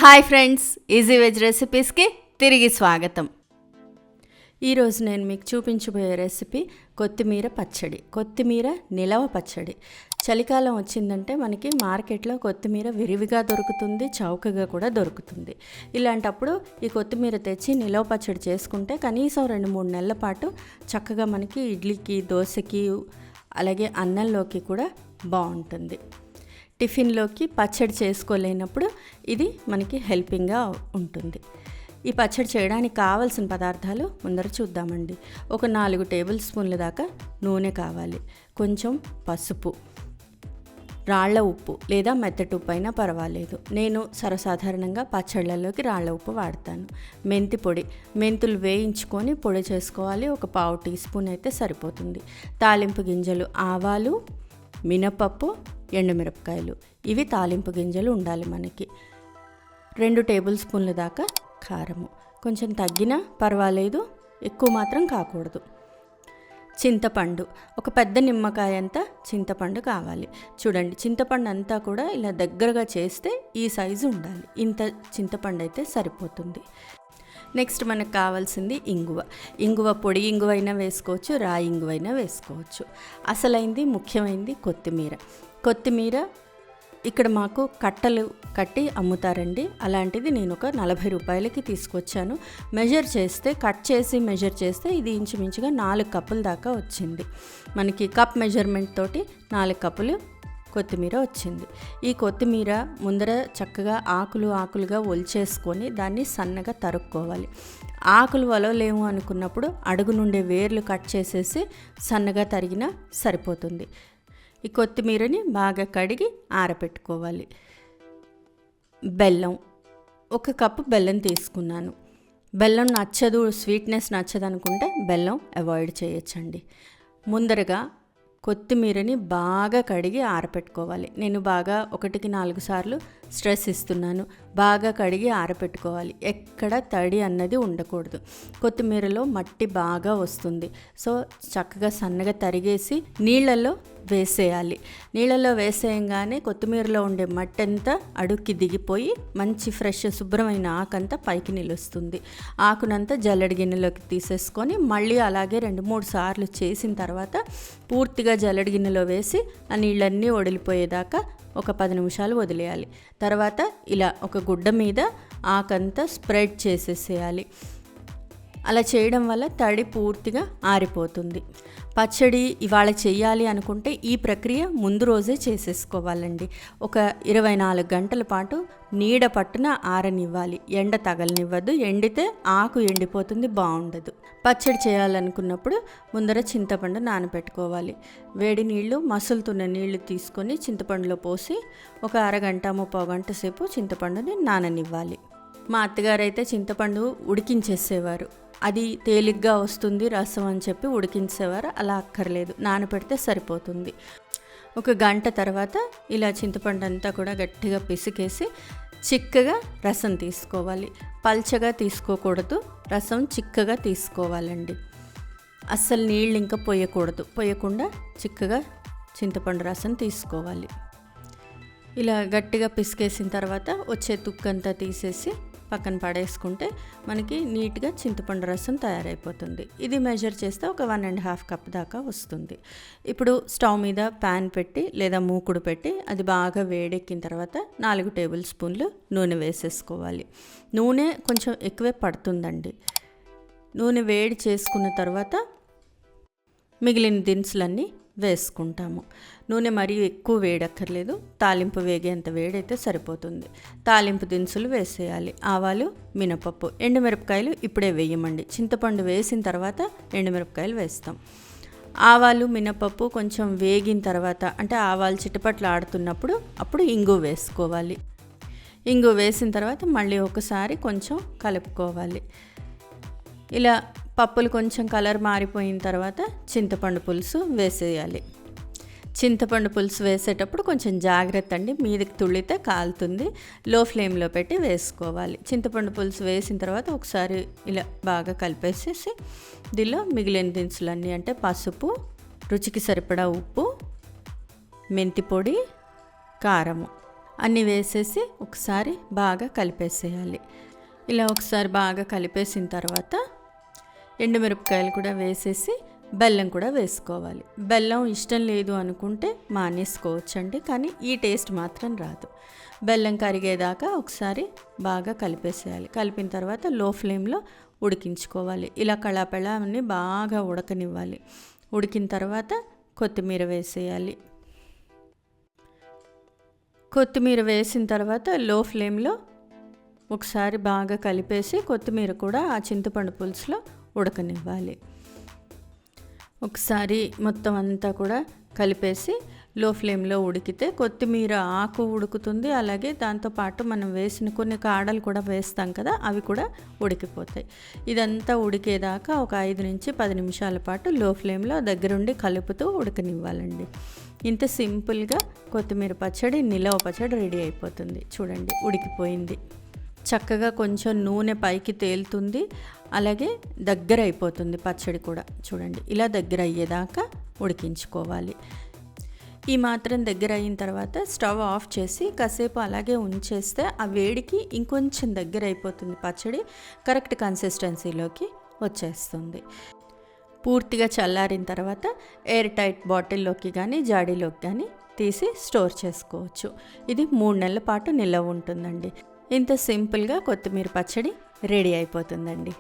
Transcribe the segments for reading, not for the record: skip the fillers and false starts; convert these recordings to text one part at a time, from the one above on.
Hi friends, easy veg రెసిపీస్కి తిరిగి స్వాగతం. ఈరోజు నేను మీకు చూపించబోయే రెసిపీ కొత్తిమీర పచ్చడి, కొత్తిమీర నిలవ పచ్చడి. చలికాలం వచ్చిందంటే మనకి మార్కెట్లో కొత్తిమీర విరివిగా దొరుకుతుంది, చౌకగా కూడా దొరుకుతుంది. ఇలాంటప్పుడు ఈ కొత్తిమీర తెచ్చి నిలవ పచ్చడి చేసుకుంటే కనీసం 2-3 నెలల పాటు చక్కగా మనకి ఇడ్లీకి, దోశకి, అలాగే అన్నంలోకి కూడా బాగుంటుంది. టిఫిన్లోకి పచ్చడి చేసుకోలేనప్పుడు ఇది మనకి హెల్పింగ్గా ఉంటుంది. ఈ పచ్చడి చేయడానికి కావాల్సిన పదార్థాలు ముందర చూద్దామండి. ఒక 4 టేబుల్ స్పూన్ల దాకా నూనె కావాలి, కొంచెం పసుపు, రాళ్ల ఉప్పు లేదా మెత్తటి ఉప్పు అయినా పర్వాలేదు. నేను సర్వసాధారణంగా పచ్చళ్ళలోకి రాళ్ల ఉప్పు వాడతాను. మెంతి పొడి, మెంతులు వేయించుకొని పొడి చేసుకోవాలి, ఒక 1/2 టీ స్పూన్ అయితే సరిపోతుంది. తాలింపు గింజలు, ఆవాలు, మినపప్పు, ఎండుమిరపకాయలు, ఇవి తాలింపు గింజలు ఉండాలి మనకి. 2 టేబుల్ స్పూన్ల దాకా కారము, కొంచెం తగ్గినా పర్వాలేదు, ఎక్కువ మాత్రం కాకూడదు. చింతపండు, ఒక పెద్ద నిమ్మకాయ అంతా చింతపండు కావాలి. చూడండి, చింతపండు అంతా కూడా ఇలా దగ్గరగా చేస్తే ఈ సైజు ఉండాలి. ఇంత చింతపండు అయితే సరిపోతుంది. నెక్స్ట్ మనకు కావాల్సింది ఇంగువ. ఇంగువ పొడి ఇంగువ అయినా వేసుకోవచ్చు, రాయి ఇంగువ అయినా వేసుకోవచ్చు. అసలైంది, ముఖ్యమైనది కొత్తిమీర. కొత్తిమీర ఇక్కడ మాకు కట్టలు కట్టి అమ్ముతారండి. అలాంటిది నేను ఒక 40 రూపాయలకి తీసుకొచ్చాను. మెజర్ చేస్తే, కట్ చేసి మెజర్ చేస్తే ఇది ఇంచుమించుగా 4 కప్పుల దాకా వచ్చింది. మనకి కప్ మెజర్మెంట్ తోటి 4 కప్పులు కొత్తిమీర వచ్చింది. ఈ కొత్తిమీర ముందర చక్కగా ఆకులుగా ఒలిచేసుకొని దాన్ని సన్నగా తరుక్కోవాలి. ఆకులు వలవలేము అనుకున్నప్పుడు అడుగు నుండే వేర్లు కట్ చేసేసి సన్నగా తరిగినా సరిపోతుంది. ఈ కొత్తిమీరని బాగా కడిగి ఆరబెట్టుకోవాలి. బెల్లం, 1 కప్పు బెల్లం తీసుకున్నాను. బెల్లం నచ్చదు, స్వీట్నెస్ నచ్చదు అనుకుంటే బెల్లం అవాయిడ్ చేయొచ్చండి. ముందరగా కొత్తిమీరని బాగా కడిగి ఆరపెట్టుకోవాలి. నేను బాగా 1కి 4 సార్లు స్ట్రెస్ ఇస్తున్నాను. బాగా కడిగి ఆరపెట్టుకోవాలి. ఎక్కడ తడి అన్నది ఉండకూడదు. కొత్తిమీరలో మట్టి బాగా వస్తుంది. సో చక్కగా సన్నగా తరిగేసి నీళ్ళల్లో వేసేయాలి. నీళ్ళల్లో వేసేయంగానే కొత్తిమీరలో ఉండే మట్టి అంతా అడుక్కి దిగిపోయి మంచి ఫ్రెష్ శుభ్రమైన ఆకంతా పైకి నిలుస్తుంది. ఆకునంతా జల్లెడ గిన్నెలోకి తీసేసుకొని మళ్ళీ అలాగే 2-3 సార్లు చేసిన తర్వాత పూర్తిగా జల్లెడ గిన్నెలో వేసి ఆ నీళ్ళన్నీ వదిలిపోయేదాకా ఒక 10 నిమిషాలు వదిలేయాలి. తర్వాత ఇలా ఒక గుడ్డ మీద ఆకంతా స్ప్రెడ్ చేసేసేయాలి. అలా చేయడం వల్ల తడి పూర్తిగా ఆరిపోతుంది. పచ్చడి ఇవాళ చేయాలి అనుకుంటే ఈ ప్రక్రియ ముందు రోజే చేసేసుకోవాలండి. ఒక 24 గంటల పాటు నీడ పట్టున ఆరనివ్వాలి. ఎండ తగలనివ్వద్దు. ఎండితే ఆకు ఎండిపోతుంది, బాగుండదు. పచ్చడి చేయాలనుకున్నప్పుడు ముందర చింతపండు నానబెట్టుకోవాలి. వేడి నీళ్లు, మసులుతున్న నీళ్లు తీసుకొని చింతపండులో పోసి ఒక అరగంట 30 గంట సేపు చింతపండుని నాననివ్వాలి. మా అత్తగారైతే చింతపండు ఉడికించేసేవారు. అది తేలిగ్గా వస్తుంది రసం అని చెప్పి ఉడికించేవారు. అలా అక్కర్లేదు, నానబెడితే సరిపోతుంది. ఒక గంట తర్వాత ఇలా చింతపండు అంతా కూడా గట్టిగా పిసికేసి చిక్కగా రసం తీసుకోవాలి. పల్చగా తీసుకోకూడదు, రసం చిక్కగా తీసుకోవాలండి. అస్సలు నీళ్ళు ఇంకా పోయకుండా చిక్కగా చింతపండు రసం తీసుకోవాలి. ఇలా గట్టిగా పిసికేసిన తర్వాత వచ్చే తుక్కంతా తీసేసి పక్కన పడేసుకుంటే మనకి నీట్గా చింతపండు రసం తయారైపోతుంది. ఇది మెజర్ చేస్తే ఒక 1.5 కప్ దాకా వస్తుంది. ఇప్పుడు స్టవ్ మీద ప్యాన్ పెట్టి లేదా మూకుడు పెట్టి అది బాగా వేడెక్కిన తర్వాత 4 టేబుల్ స్పూన్లు నూనె వేసేసుకోవాలి. నూనె కొంచెం ఎక్కువే పడుతుందండి. నూనె వేడి చేసుకున్న తర్వాత మిగిలిన దినుసులన్నీ వేసుకుంటాము. నూనె మరీ ఎక్కువ వేడక్కర్లేదు, తాలింపు వేగేంత వేడైతే సరిపోతుంది. తాలింపు దినుసులు వేసేయాలి. ఆవాలు, మినపప్పు, ఎండుమిరపకాయలు ఇప్పుడే వేయమండి. చింతపండు వేసిన తర్వాత ఎండుమిరపకాయలు వేస్తాం. ఆవాలు, మినపప్పు కొంచెం వేగిన తర్వాత, అంటే ఆవాలు చిటపట్లు ఆడుతున్నప్పుడు అప్పుడు ఇంగు వేసుకోవాలి. ఇంగు వేసిన తర్వాత మళ్ళీ ఒకసారి కొంచెం కలుపుకోవాలి. ఇలా పప్పులు కొంచెం కలర్ మారిపోయిన తర్వాత చింతపండు పులుసు వేసేయాలి. చింతపండు పులుసు వేసేటప్పుడు కొంచెం జాగ్రత్త అండి, మీదకి తుళ్ళితే కాలుతుంది. లో ఫ్లేమ్లో పెట్టి వేసుకోవాలి. చింతపండు పులుసు వేసిన తర్వాత ఒకసారి ఇలా బాగా కలిపేసేసి దీనిలో మిగిలిన దినుసులన్నీ, అంటే పసుపు, రుచికి సరిపడా ఉప్పు, మెంతి పొడి, కారము, అన్నీ వేసేసి ఒకసారి బాగా కలిపేసేయాలి. ఇలా ఒకసారి బాగా కలిపేసిన తర్వాత ఎండుమిరపకాయలు కూడా వేసేసి బెల్లం కూడా వేసుకోవాలి. బెల్లం ఇష్టం లేదు అనుకుంటే మానేసుకోవచ్చండి, కానీ ఈ టేస్ట్ మాత్రం రాదు. బెల్లం కరిగేదాకా ఒకసారి బాగా కలిపేసేయాలి. కలిపిన తర్వాత లో ఫ్లేమ్లో ఉడికించుకోవాలి. ఇలా కళాపెళాన్ని బాగా ఉడకనివ్వాలి. ఉడికిన తర్వాత కొత్తిమీర వేసేయాలి. కొత్తిమీర వేసిన తర్వాత లో ఫ్లేమ్లో ఒకసారి బాగా కలిపేసి కొత్తిమీర కూడా ఆ చింతపండు పులుసులో ఉడకనివ్వాలి. ఒకసారి మొత్తం అంతా కూడా కలిపేసి లో ఫ్లేమ్లో ఉడికితే కొత్తిమీర ఆకు ఉడుకుతుంది. అలాగే దాంతోపాటు మనం వేసిన కొన్ని కాడలు కూడా వేస్తాం కదా, అవి కూడా ఉడికిపోతాయి. ఇదంతా ఉడికేదాకా ఒక 5 నుంచి 10 నిమిషాల పాటు లో ఫ్లేమ్లో దగ్గరుండి కలుపుతూ ఉడకనివ్వాలండి. ఇంత సింపుల్గా కొత్తిమీర పచ్చడి, నిలవ పచ్చడి రెడీ అయిపోతుంది. చూడండి, ఉడికిపోయింది. చక్కగా కొంచెం నూనె పైకి తేలుతుంది. అలాగే దగ్గర అయిపోతుంది పచ్చడి కూడా. చూడండి, ఇలా దగ్గర అయ్యేదాకా ఉడికించుకోవాలి. ఈ మాత్రం దగ్గర అయిన తర్వాత స్టవ్ ఆఫ్ చేసి కాసేపు అలాగే ఉంచేస్తే ఆ వేడికి ఇంకొంచెం దగ్గర అయిపోతుంది పచ్చడి. కరెక్ట్ కన్సిస్టెన్సీలోకి వచ్చేస్తుంది. పూర్తిగా చల్లారిన తర్వాత ఎయిర్ టైట్ బాటిల్లోకి కానీ జాడీలోకి కానీ తీసి స్టోర్ చేసుకోవచ్చు. ఇది 3 నెలల పాటు నిల్వ ఉంటుందండి. ఇంత సింపుల్గా కొత్తిమీర పచ్చడి రెడీ అయిపోతుందండి.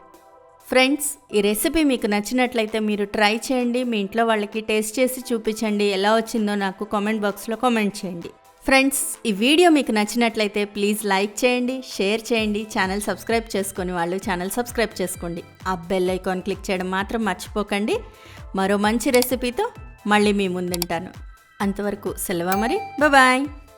ఫ్రెండ్స్, ఈ రెసిపీ మీకు నచ్చినట్లయితే మీరు ట్రై చేయండి. మీ ఇంట్లో వాళ్ళకి టేస్ట్ చేసి చూపించండి. ఎలా వచ్చిందో నాకు కామెంట్ బాక్స్లో కామెంట్ చేయండి. ఫ్రెండ్స్, ఈ వీడియో మీకు నచ్చినట్లయితే ప్లీజ్ లైక్ చేయండి, షేర్ చేయండి. ఛానల్ సబ్స్క్రైబ్ చేసుకొని వాళ్ళు ఛానల్ సబ్స్క్రైబ్ చేసుకోండి. ఆ బెల్ ఐకాన్ క్లిక్ చేయడం మాత్రం మర్చిపోకండి. మరో మంచి రెసిపీతో మళ్ళీ మీ ముందుంటాను. అంతవరకు సెలవు మరి. బాయ్.